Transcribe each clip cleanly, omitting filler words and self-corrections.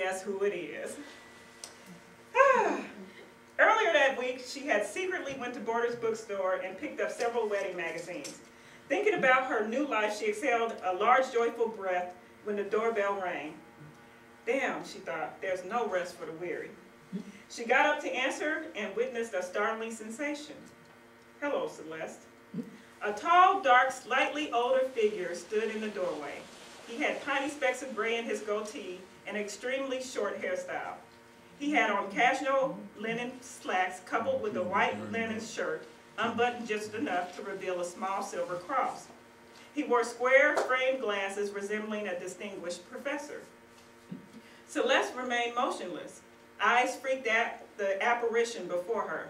guess who it is. Earlier that week, she had secretly went to Borders bookstore and picked up several wedding magazines. Thinking about her new life, she exhaled a large, joyful breath when the doorbell rang. Damn, she thought, there's no rest for the weary. She got up to answer and witnessed a startling sensation. Hello, Celeste. A tall, dark, slightly older figure stood in the doorway. He had tiny specks of gray in his goatee and an extremely short hairstyle. He had on casual linen slacks coupled with a white linen shirt, unbuttoned just enough to reveal a small silver cross. He wore square framed glasses resembling a distinguished professor. Celeste remained motionless, eyes freaked at the apparition before her.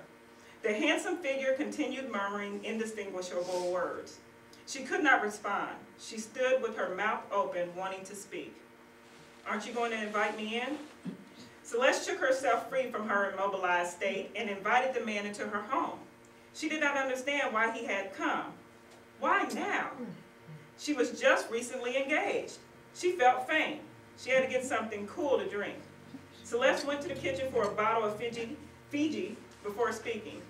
The handsome figure continued murmuring indistinguishable words. She could not respond. She stood with her mouth open, wanting to speak. Aren't you going to invite me in? Celeste shook herself free from her immobilized state and invited the man into her home. She did not understand why he had come. Why now? She was just recently engaged. She felt faint. She had to get something cool to drink. Celeste went to the kitchen for a bottle of Fiji before speaking.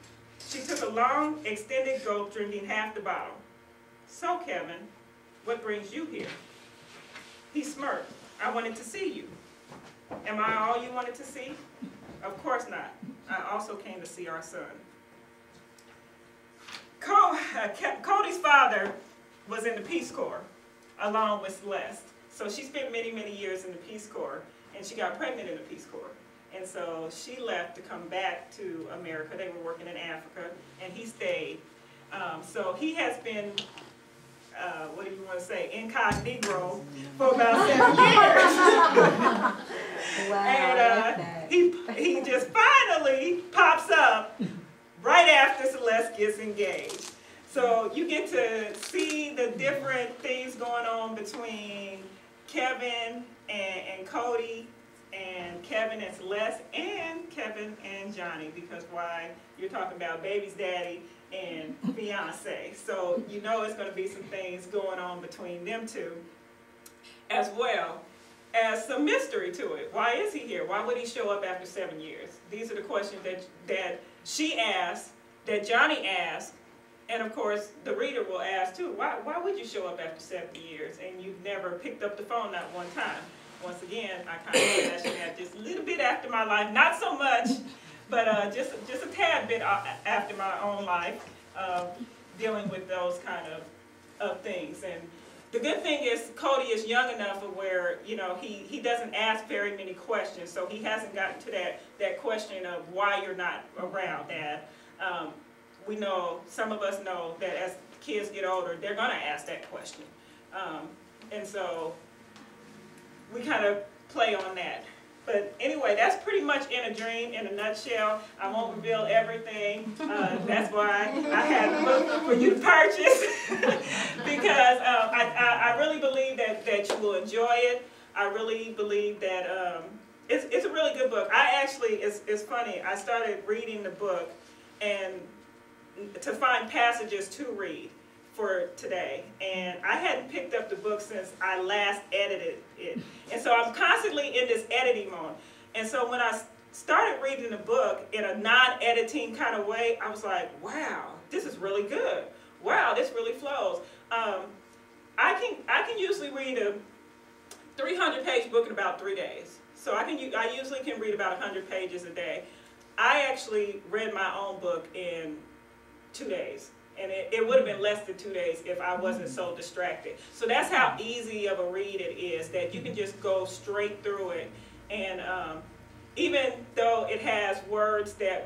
She took a long, extended gulp, drinking half the bottle. So, Kevin, what brings you here? He smirked. I wanted to see you. Am I all you wanted to see? Of course not. I also came to see our son. Cody's father was in the Peace Corps, along with Celeste. So she spent many, many years in the Peace Corps, and she got pregnant in the Peace Corps. And so she left to come back to America. They were working in Africa, and he stayed. So he has been, what do you want to say, incognito for about 7 years. Wow, And he just finally pops up right after Celeste gets engaged. So you get to see the different things going on between Kevin and Cody, and Kevin and Celeste, and Kevin and Johnny, because why, you're talking about baby's daddy and fiance. So you know it's going to be some things going on between them two, as well as some mystery to it. Why is he here? Why would he show up after 7 years? These are the questions that she asked, that Johnny asked, and of course the reader will ask too. Why would you show up after 7 years and you've never picked up the phone not one time? Once again, I kind of flashing at just a little bit after my life, not so much, but just a tad bit after my own life, dealing with those kind of things. And the good thing is Cody is young enough where, you know, he doesn't ask very many questions, so he hasn't gotten to that question of why you're not around, Dad. We know, some of us know that as kids get older, they're going to ask that question. And so we kind of play on that. But anyway, that's pretty much In a Dream in a nutshell. I won't reveal everything. That's why I had the book for you to purchase. Because I really believe that you will enjoy it. I really believe that it's a really good book. I actually, it's funny, I started reading the book and to find passages to read for today, and I hadn't picked up the book since I last edited it, and so I'm constantly in this editing mode. And so when I started reading the book in a non-editing kind of way, I was like, wow, this is really good. Wow, this really flows. I can usually read a 300-page book in about 3 days. So I usually can read about 100 pages a day. I actually read my own book in 2 days. And it would have been less than 2 days if I wasn't so distracted. So that's how easy of a read it is, that you can just go straight through it. And even though it has words that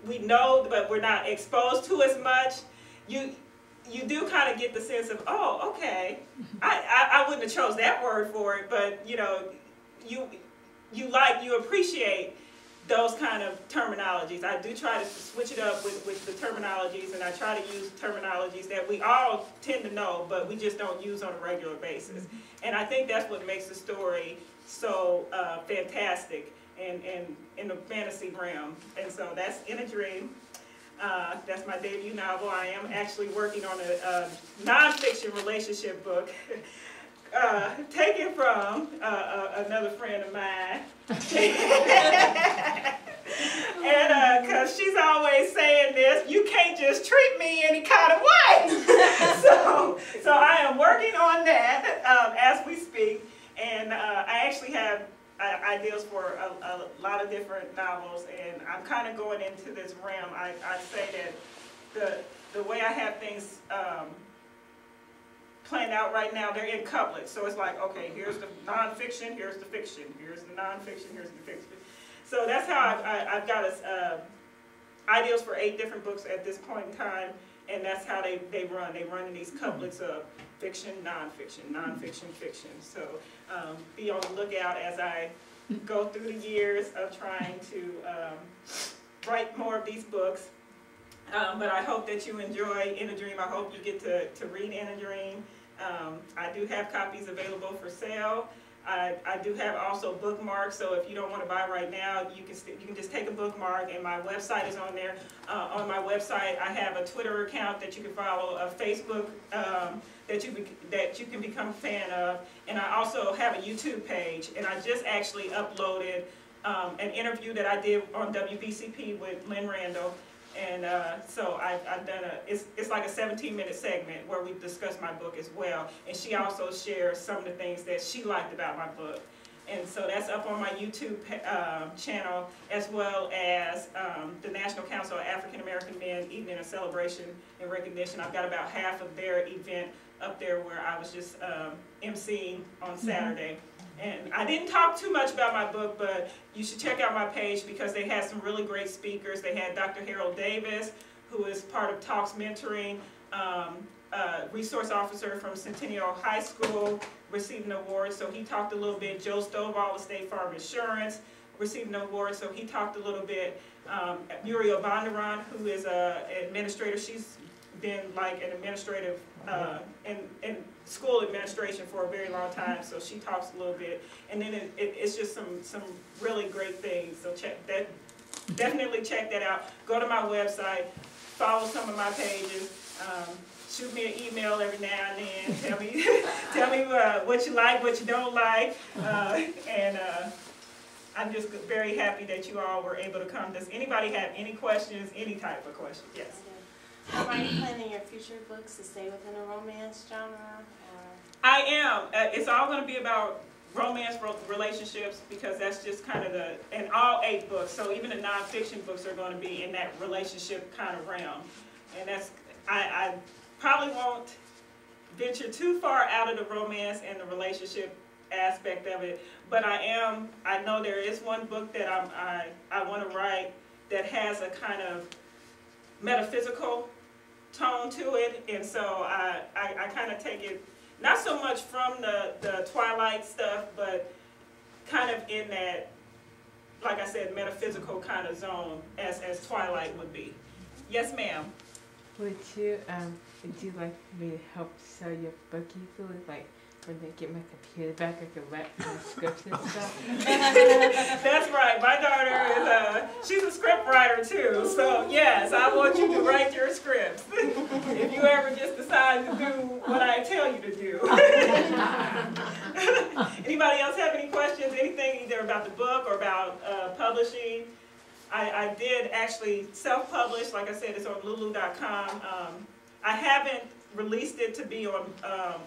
we know, but we're not exposed to as much, you do kind of get the sense of, oh, okay, I wouldn't have chose that word for it, but you know, you appreciate those kind of terminologies. I do try to switch it up with the terminologies, and I try to use terminologies that we all tend to know, but we just don't use on a regular basis. And I think that's what makes the story so fantastic and in the fantasy realm. And so that's In a Dream. That's my debut novel. I am actually working on a nonfiction relationship book taken from another friend of mine. And because she's always saying this, you can't just treat me any kind of way. So I am working on that as we speak. And I actually have ideas for a lot of different novels. And I'm kind of going into this realm. I say that the way I have things planned out right now, they're in couplets. So it's like, okay, here's the nonfiction, here's the fiction, here's the nonfiction, here's the fiction. So that's how I've got ideas for 8 different books at this point in time, and that's how they run. They run in these couplets of fiction, nonfiction, nonfiction, fiction. So be on the lookout as I go through the years of trying to write more of these books. But I hope that you enjoy In a Dream. I hope you get to read In a Dream. I do have copies available for sale. I do have also bookmarks, so if you don't want to buy right now, you can just take a bookmark, and my website is on there. On my website, I have a Twitter account that you can follow, a Facebook that you can become a fan of, and I also have a YouTube page. And I just actually uploaded an interview that I did on WBCP with Lynn Randall. And so I've done it's like a 17-minute segment where we discuss my book as well. And she also shares some of the things that she liked about my book. And so that's up on my YouTube channel, as well as the National Council of African American Men Evening of Celebration and Recognition. I've got about half of their event up there where I was just emceeing on Saturday. And I didn't talk too much about my book, but you should check out my page because they had some really great speakers. They had Dr. Harold Davis, who is part of Talks Mentoring, resource officer from Centennial High School, received an award, so he talked a little bit. Joe Stovall of State Farm Insurance received an award, so he talked a little bit. Muriel Bondaron, who is an administrator, she's been like an administrative in school administration for a very long time, so she talks a little bit. And then it's just some really great things. So definitely check that out. Go to my website, follow some of my pages, shoot me an email every now and then. Tell me what you like, what you don't like, and I'm just very happy that you all were able to come. Does anybody have any questions, any type of question? Yes. Are you planning your future books to stay within a romance genre? Or? I am. It's all going to be about romance relationships, because that's just kind of and all 8 books, so even the nonfiction books are going to be in that relationship kind of realm. And I probably won't venture too far out of the romance and the relationship aspect of it, but I know there is one book that I want to write that has a kind of metaphysical tone to it, and so I kind of take it not so much from the Twilight stuff, but kind of in that, like I said, metaphysical kind of zone as Twilight would be. Yes, ma'am. Would you like me to help sell your book easily? Like when they get my computer back, I can write my scripts and stuff. That's right. My daughter is she's a script writer too. So yes, I want you to write your scripts if you ever just decide to do what I tell you to do. Anybody else have any questions? Anything either about the book or about publishing? I did actually self-publish. Like I said, it's on lulu.com. I haven't released it to be on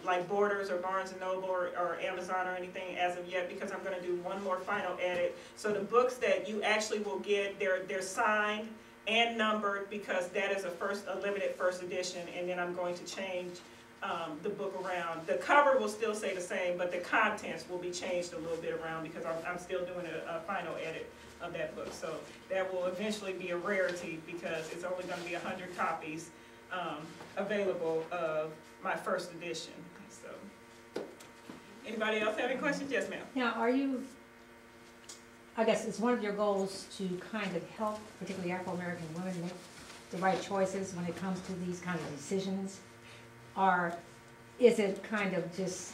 like Borders or Barnes & Noble or Amazon or anything as of yet, because I'm going to do one more final edit. So the books that you actually will get, they're signed and numbered, because that is a limited first edition, and then I'm going to change the book around. The cover will still stay the same, but the contents will be changed a little bit around, because I'm still doing a final edit of that book. So that will eventually be a rarity, because it's only going to be 100 copies available of my first edition. So, anybody else have any questions? Yes, ma'am. Now, are you, I guess it's one of your goals to kind of help, particularly Afro-American women, make the right choices when it comes to these kind of decisions? Or is it kind of just,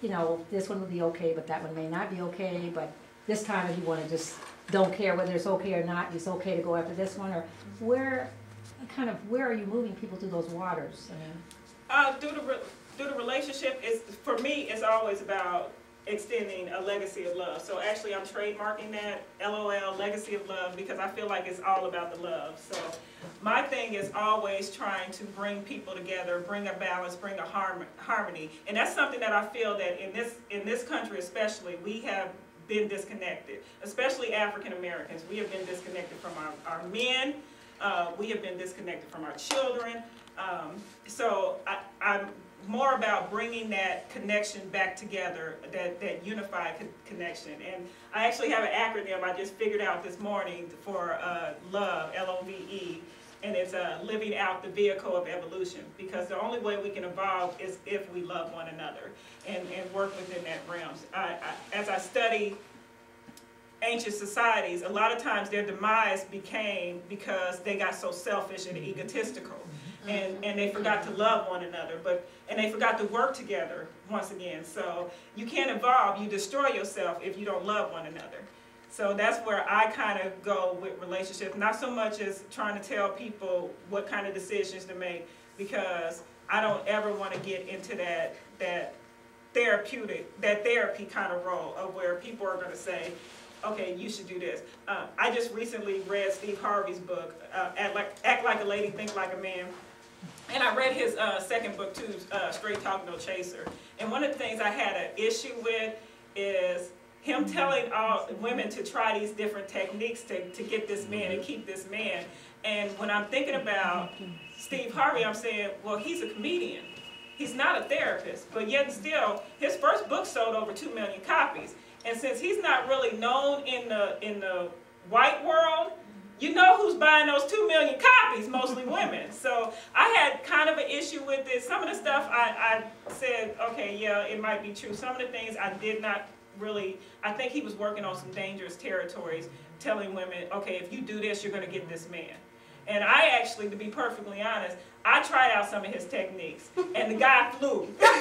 you know, this one will be okay, but that one may not be okay, but this time if you want to just don't care whether it's okay or not, it's okay to go after this one? Or where are you moving people through those waters? I mean, through the relationship, for me, it's always about extending a legacy of love. So actually I'm trademarking that, LOL, legacy of love, because I feel like it's all about the love. So my thing is always trying to bring people together, bring a balance, bring a harmony. And that's something that I feel that in this country especially, we have been disconnected, especially African Americans. We have been disconnected from our men, we have been disconnected from our children. So I'm more about bringing that connection back together, that unified connection. And I actually have an acronym I just figured out this morning for LOVE, L-O-V-E, and it's living out the vehicle of evolution, because the only way we can evolve is if we love one another and work within that realm. As I study ancient societies, a lot of times their demise became because they got so selfish and egotistical. And they forgot to love one another, and they forgot to work together once again. So you can't evolve, you destroy yourself if you don't love one another. So that's where I kind of go with relationships, not so much as trying to tell people what kind of decisions to make, because I don't ever want to get into that therapy kind of role of where people are going to say, okay, you should do this. I just recently read Steve Harvey's book, Act Like a Lady, Think Like a Man. And I read his second book too, Straight Talk, No Chaser. And one of the things I had an issue with is him telling all women to try these different techniques to get this man and keep this man. And when I'm thinking about Steve Harvey, I'm saying, well, he's a comedian. He's not a therapist, but yet still, his first book sold over 2 million copies. And since he's not really known in the white world, you know who's buying those 2 million copies, mostly women. So I had kind of an issue with it. Some of the stuff I said, okay, yeah, it might be true. Some of the things I did not really, I think he was working on some dangerous territories, telling women, okay, if you do this, you're going to get this man. And I actually, to be perfectly honest, I tried out some of his techniques, and the guy flew. So,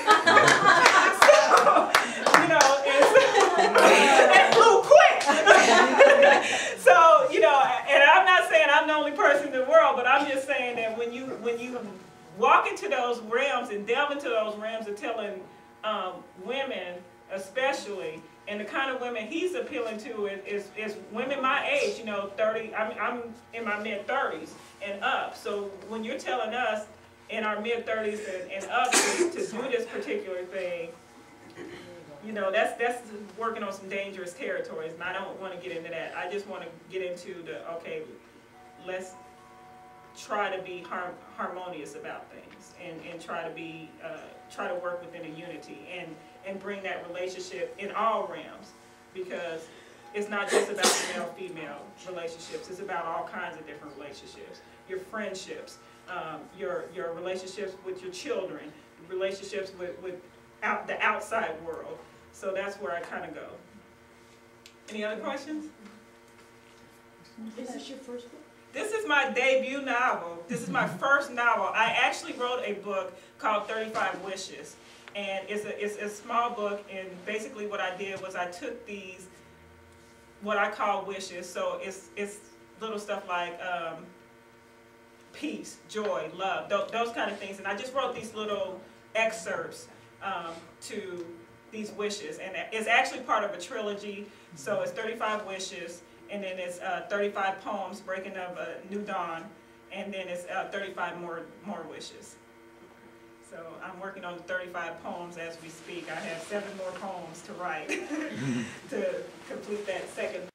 you know, and flew quick. So, you know, and I'm not saying I'm the only person in the world, but I'm just saying that when you walk into those realms and delve into those realms of telling women, especially, and the kind of women he's appealing to is women my age, you know, 30, I'm in my mid-30s and up. So when you're telling us in our mid-30s and up to do this particular thing, you know, that's working on some dangerous territories, and I don't want to get into that. I just want to get into okay, let's try to be harmonious about things and try to work within a unity and bring that relationship in all realms, because it's not just about the male-female relationships. It's about all kinds of different relationships. Your friendships, your relationships with your children, relationships with the outside world. So that's where I kind of go. Any other questions? Is this your first book? This is my debut novel. This is my first novel. I actually wrote a book called 35 Wishes. And it's a small book, and basically what I did was I took these, what I call wishes, so it's little stuff like peace, joy, love, those kind of things, and I just wrote these little excerpts to these wishes, and it's actually part of a trilogy, so it's 35 wishes, and then it's 35 poems, breaking of a new dawn, and then it's 35 more wishes. So I'm working on 35 poems as we speak. I have 7 more poems to write to complete that second